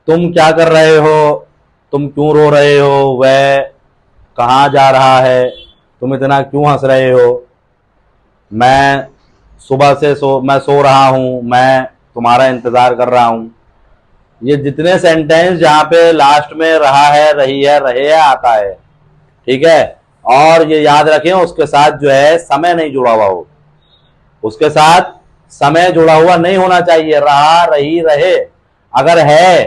तुम क्या कर रहे हो, तुम क्यों रो रहे हो, वह कहाँ जा रहा है, तुम इतना क्यों हंस रहे हो, मैं सुबह से मैं सो रहा हूं, मैं तुम्हारा इंतजार कर रहा हूं। ये जितने सेंटेंस जहां पे लास्ट में रहा है, रही है, रहे है आता है, ठीक है। और ये याद रखें उसके साथ जो है समय नहीं जुड़ा हुआ हो, उसके साथ समय जुड़ा हुआ नहीं होना चाहिए। रहा, रही, रहे अगर है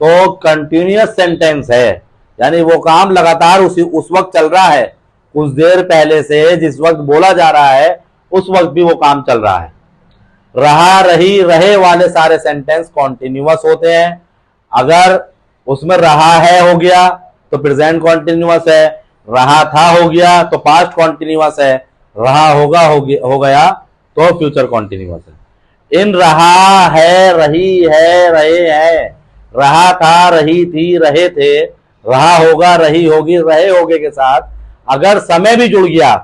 तो कंटिन्यूअस सेंटेंस है, यानी वो काम लगातार उस वक्त चल रहा है, कुछ देर पहले से जिस वक्त बोला जा रहा है उस वक्त भी वो काम चल रहा है। रहा, रही, रहे वाले सारे सेंटेंस कॉन्टिन्यूअस होते हैं। अगर उसमें रहा है हो गया तो प्रेजेंट कॉन्टिन्यूअस है, रहा था हो गया तो पास्ट कॉन्टिन्यूअस है, रहा होगा हो गया तो फ्यूचर कॉन्टिन्यूअस है। इन रहा है, रही है, रहे हैं, रहा था, रही थी, रहे थे, रहा होगा, रही होगी, रहे होगे के साथ अगर समय भी जुड़ गया,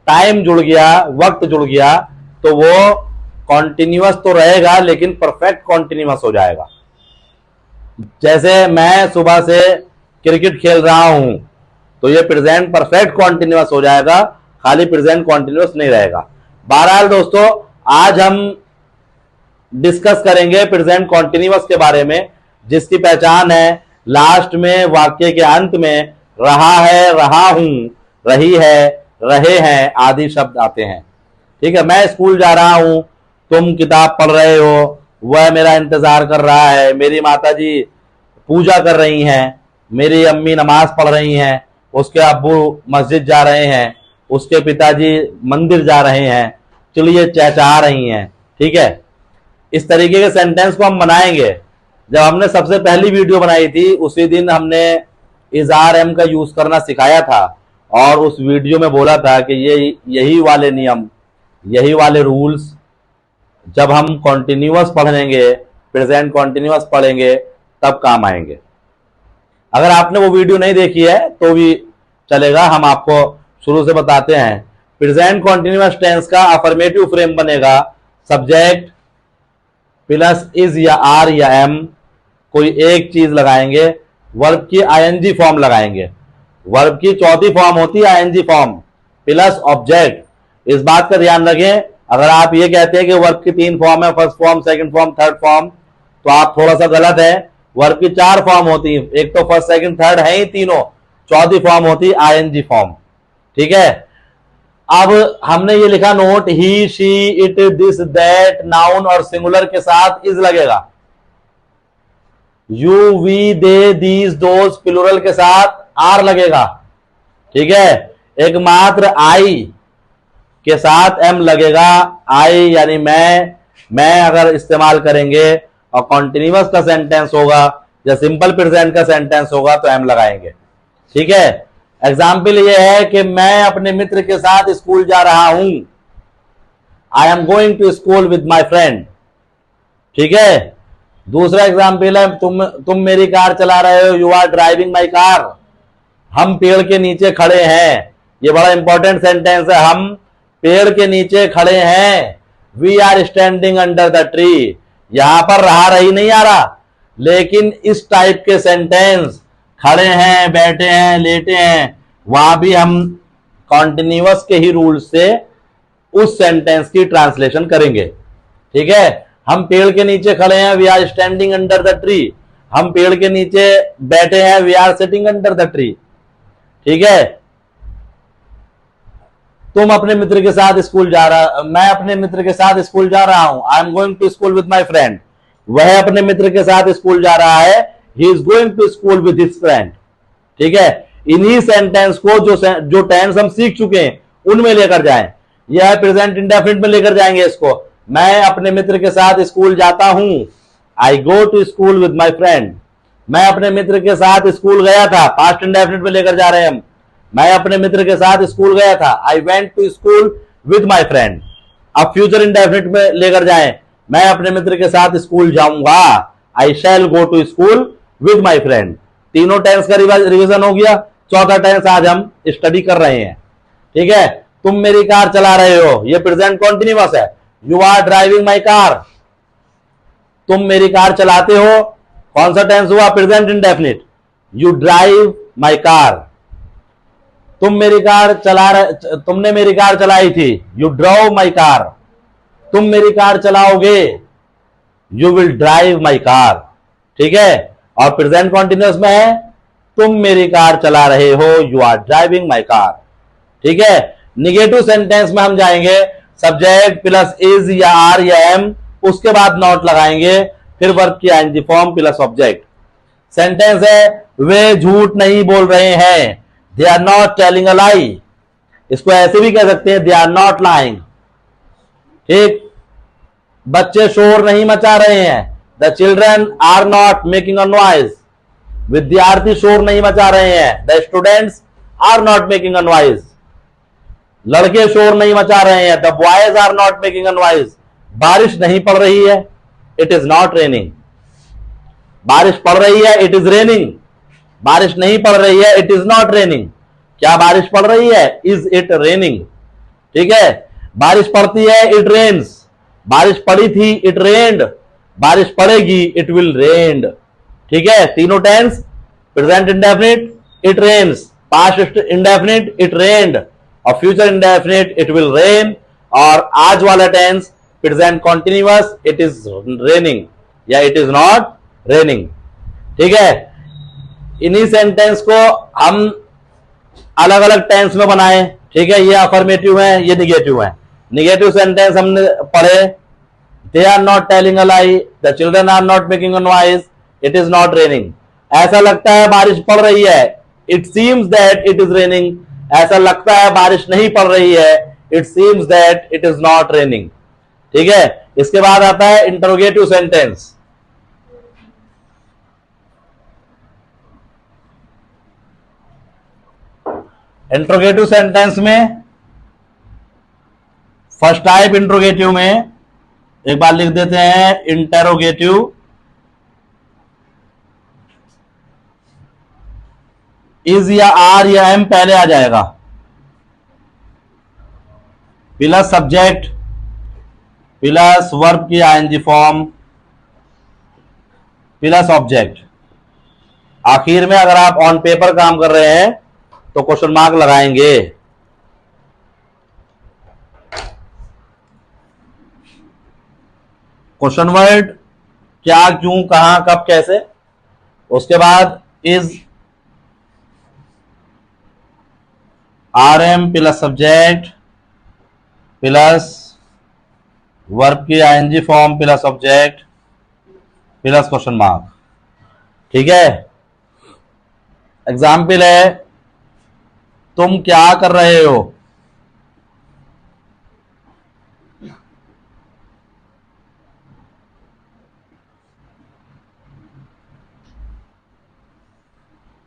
टाइम जुड़ गया, वक्त जुड़ गया, तो वो कॉन्टिन्यूअस तो रहेगा लेकिन परफेक्ट कॉन्टिन्यूअस हो जाएगा। जैसे मैं सुबह से क्रिकेट खेल रहा हूं तो ये प्रेजेंट परफेक्ट कॉन्टिन्यूअस हो जाएगा, खाली प्रेजेंट कॉन्टिन्यूअस नहीं रहेगा। बहरहाल दोस्तों, आज हम डिस्कस करेंगे प्रेजेंट कॉन्टिन्यूअस के बारे में, जिसकी पहचान है लास्ट में वाक्य के अंत में रहा है, रहा हूं, रही है, रहे हैं आदि शब्द आते हैं। ठीक है, मैं स्कूल जा रहा हूं, तुम किताब पढ़ रहे हो, वह मेरा इंतजार कर रहा है, मेरी माताजी पूजा कर रही हैं, मेरी अम्मी नमाज पढ़ रही हैं, उसके अब्बू मस्जिद जा रहे हैं, उसके पिताजी मंदिर जा रहे हैं, चलिए चहचहा रही हैं। ठीक है, इस तरीके के सेंटेंस को हम बनाएंगे। जब हमने सबसे पहली वीडियो बनाई थी उसी दिन हमने इज़ार एम का यूज करना सिखाया था और उस वीडियो में बोला था कि ये यही वाले नियम, यही वाले रूल्स जब हम कॉन्टिन्यूअस पढ़ेंगे, प्रेजेंट कॉन्टिन्यूअस पढ़ेंगे, तब काम आएंगे। अगर आपने वो वीडियो नहीं देखी है तो भी चलेगा, हम आपको शुरू से बताते हैं। प्रेजेंट कॉन्टिन्यूअस टेंस का अफर्मेटिव फ्रेम बनेगा सब्जेक्ट प्लस इज या आर या एम, कोई एक चीज लगाएंगे, वर्ब की आईएनजी फॉर्म लगाएंगे। वर्ब की चौथी फॉर्म होती है आईएनजी फॉर्म प्लस ऑब्जेक्ट। इस बात का ध्यान रखें, अगर आप ये कहते हैं कि वर्ब की 3 फॉर्म है, first form, second form, third form, तो आप थोड़ा सा गलत है। वर्ब की 4 फॉर्म होती है, एक तो फर्स्ट, सेकंड, थर्ड है ही तीनों, चौथी फॉर्म होती है आईएनजी फॉर्म। ठीक है, अब हमने ये लिखा note, he, she, it, this, that, noun और सिंगुलर के साथ इज लगेगा। You, we, they, these, those plural के साथ आर लगेगा। ठीक है, एकमात्र आई के साथ एम लगेगा। आई यानी मैं अगर इस्तेमाल करेंगे और कॉन्टिन्यूअस का सेंटेंस होगा या सिंपल प्रेजेंट का सेंटेंस होगा तो एम लगाएंगे। ठीक है, एग्जाम्पल ये है कि मैं अपने मित्र के साथ स्कूल जा रहा हूं, I am going to school with my friend. ठीक है, दूसरा एग्जाम्पल है तुम मेरी कार चला रहे हो, you are driving my car. हम पेड़ के नीचे खड़े हैं, ये बड़ा इंपॉर्टेंट सेंटेंस है, हम पेड़ के नीचे खड़े हैं। We are standing under the tree. यहां पर रहा रही नहीं आ रहा, लेकिन इस टाइप के सेंटेंस खड़े हैं, बैठे हैं, लेटे हैं, वहां भी हम कॉन्टिन्यूअस के ही रूल से उस सेंटेंस की ट्रांसलेशन करेंगे। ठीक है, हम पेड़ के नीचे खड़े हैं, we are standing under the tree. हम पेड़ के नीचे बैठे हैं, we are sitting under the tree. ठीक है, तुम अपने मित्र के साथ स्कूल जा रहा, मैं अपने मित्र के साथ स्कूल जा रहा हूं, I am going to school with my friend. वह अपने मित्र के साथ स्कूल जा रहा है, he is going to school with his friend. ठीक है, इन्हीं सेंटेंस को जो टेंस हम सीख चुके हैं उनमें लेकर जाएं। यह प्रेजेंट इंडेफिनिट में लेकर जाएंगे इसको। मैं अपने मित्र के साथ स्कूल जाता हूं, I go to school with my friend. मैं अपने मित्र के साथ स्कूल गया था, पास्ट इंडेफिनिट में लेकर जा रहे हैं हम। मैं अपने मित्र के साथ स्कूल गया था, I went to school with my friend. अब फ्यूचर इंडेफिनिट में लेकर जाएं, मैं अपने मित्र के साथ स्कूल जाऊंगा, I shall go to school with my friend. तीनों टेंस का रिवीजन हो गया। चौथा टेंस आज हम स्टडी कर रहे हैं। ठीक है, तुम मेरी कार चला रहे हो, ये प्रेजेंट कॉन्टिन्यूअस है, you are driving my car. तुम मेरी कार चलाते हो, कौन सा टेंस हुआ? Present indefinite. You drive my car, तुम मेरी कार चला रहे, तुमने मेरी कार चलाई थी। यू ड्राइव माई कार, तुम मेरी कार चलाओगे। You will drive my car, ठीक है। और प्रेजेंट कॉन्टिन्यूअस में है, तुम मेरी कार चला रहे हो, you are driving my car, ठीक है। निगेटिव सेंटेंस में हम जाएंगे, सब्जेक्ट प्लस इज या आर या एम, उसके बाद नॉट लगाएंगे, फिर वर्ब की ING form plus object. Sentence है, वे झूठ नहीं बोल रहे हैं, they are not telling a lie. इसको ऐसे भी कह सकते हैं, दे आर नॉट लाइंग, ठीक। बच्चे शोर नहीं मचा रहे हैं, the children are not making a noise. विद्यार्थी शोर नहीं मचा रहे हैं, the students are not making a noise. लड़के शोर नहीं मचा रहे हैं, the boys are not making a noise. बारिश नहीं पड़ रही है, इट इज नॉट रेनिंग। बारिश पड़ रही है, इट इज रेनिंग। बारिश नहीं पड़ रही है, इट इज नॉट रेनिंग। क्या बारिश पड़ रही है? इज इट रेनिंग, ठीक है। बारिश पड़ती है, इट रेन्स। बारिश पड़ी थी, इट रेन्ड। बारिश पड़ेगी, इट विल रेन्ड, ठीक है। तीनों tense, present indefinite it rains, past indefinite it rained, और future indefinite it will rain, और आज वाला tense present continuous it is raining या इट इज नॉट रेनिंग, ठीक है। इन्हीं सेंटेंस को हम अलग अलग टेंस में बनाए, ठीक है। ये अफर्मेटिव है, ये निगेटिव है। निगेटिव सेंटेंस हमने पढ़े, they are not telling a lie, the children are not making a noise, it is not raining. ऐसा लगता है बारिश पड़ रही है, it seems that it is raining. ऐसा लगता है बारिश नहीं पड़ रही है, it seems that it is not raining, ठीक है। इसके बाद आता है इंटरोगेटिव सेंटेंस। इंट्रोगेटिव सेंटेंस में फर्स्ट टाइप इंट्रोगेटिव में एक बार लिख देते हैं, इंटेरोगेटिव। इज या आर या एम पहले आ जाएगा, प्लस सब्जेक्ट प्लस वर्ब की आईएनजी फॉर्म प्लस ऑब्जेक्ट। आखिर में अगर आप ऑन पेपर काम कर रहे हैं तो क्वेश्चन मार्क लगाएंगे। क्वेश्चन वर्ड क्या, क्यों, कहां, कब, कैसे। उसके बाद is are am plus subject plus verb की ING form plus object plus question mark, ठीक है। एग्जाम्पल है, तुम क्या कर रहे हो?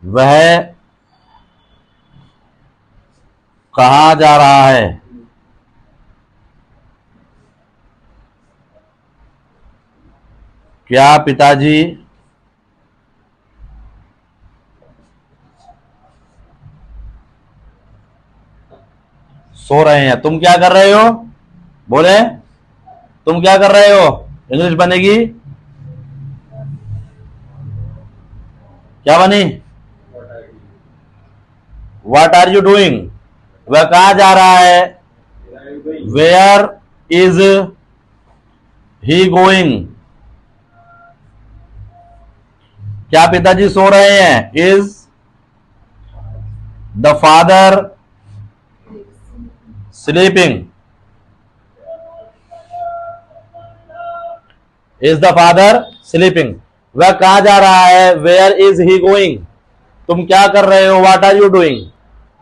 वह कहां जा रहा है? क्या पिताजी सो रहे हैं? तुम क्या कर रहे हो? बोले, तुम क्या कर रहे हो? इंग्लिश बनेगी क्या बनी? What are you doing? वह कहां जा रहा है? Where is he going? क्या पिताजी सो रहे हैं? Is the father sleeping? Is the father sleeping. वह कहां जा रहा है? Where is he going? तुम क्या कर रहे हो? What are you doing?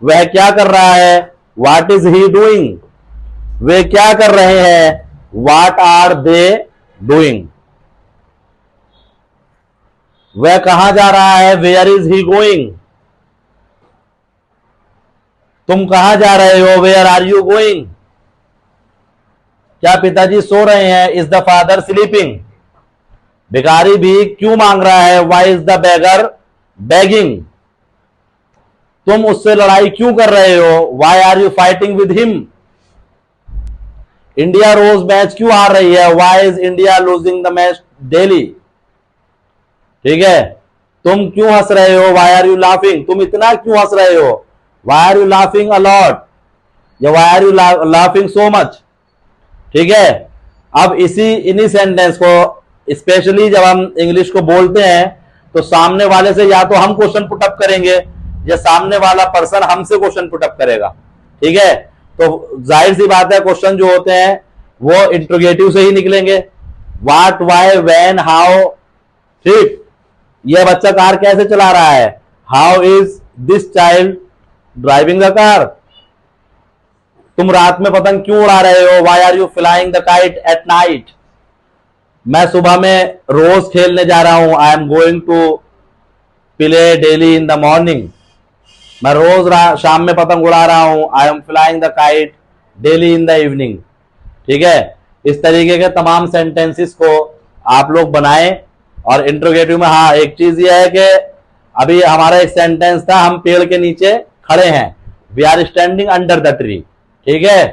वह क्या कर रहा है? What is he doing? वे क्या कर रहे हैं? What are they doing? वह कहां जा रहा है? Where is he going? तुम कहां जा रहे हो? Where are you going? क्या पिताजी सो रहे हैं? Is the father sleeping? भिखारी भी, क्यों मांग रहा है? Why is the beggar begging? तुम उससे लड़ाई क्यों कर रहे हो? Why are you fighting with him? India रोज मैच क्यों हार रही है? Why is India losing the match daily? ठीक है, तुम क्यों हंस रहे हो, वाई आर यू लाफिंग, तुम इतना क्यों हंस रहे हो, why are you laughing a lot या why are you laughing so much. ठीक है, अब इन्हीं सेंटेंस को स्पेशली जब हम इंग्लिश को बोलते हैं तो सामने वाले से या तो हम क्वेश्चन पुटअप करेंगे या सामने वाला पर्सन हमसे क्वेश्चन पुटअप करेगा। ठीक है, तो जाहिर सी बात है क्वेश्चन जो होते हैं वो इंट्रोगेटिव से ही निकलेंगे, व्हाट, व्हाई, व्हेन, हाउ। ठीक, यह बच्चा कार कैसे चला रहा है, how is this child driving the car. तुम रात में पतंग क्यों उड़ा रहे हो, why are you flying the kite at night. मैं सुबह में रोज खेलने जा रहा हूं, I am going to play daily in the morning. मैं रोज शाम में पतंग उड़ा रहा हूं, I am flying the kite daily in the evening. ठीक है, इस तरीके के तमाम सेंटेंसेस को आप लोग बनाएं। और इंट्रोगेटिव में हाँ एक चीज यह है कि अभी हमारा एक सेंटेंस था, हम पेड़ के नीचे खड़े हैं, we are standing under the tree. ठीक है,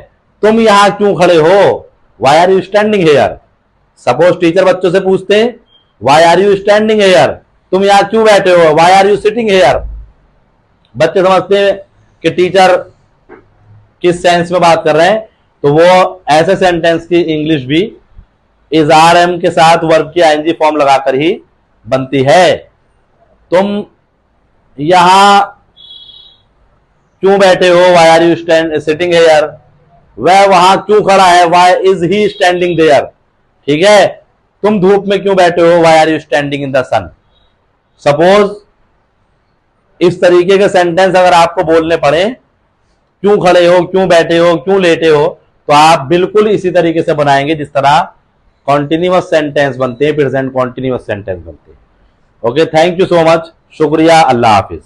तुम यहां क्यों खड़े हो, why are you standing here. Suppose teacher बच्चों से पूछते हैं why are you standing here, तुम यहां क्यों बैठे हो, why are you sitting here. बच्चे समझते हैं कि टीचर किस सेंस में बात कर रहे हैं, तो वो ऐसे सेंटेंस की इंग्लिश भी इज आर एम के साथ वर्ब की आईएनजी फॉर्म लगाकर ही बनती है। तुम यहां क्यों बैठे हो, why are you sitting here. वह वहां क्यों खड़ा है, why is he standing there. ठीक है, तुम धूप में क्यों बैठे हो, why are you standing in the sun. Suppose इस तरीके के सेंटेंस अगर आपको बोलने पड़े, क्यों खड़े हो, क्यों बैठे हो, क्यों लेटे हो, तो आप बिल्कुल इसी तरीके से बनाएंगे जिस तरह कॉन्टिन्यूअस सेंटेंस बनते हैं, प्रेजेंट कॉन्टिन्यूअस सेंटेंस बनते हैं। Okay, thank you so much, शुक्रिया, अल्लाह हाफिज।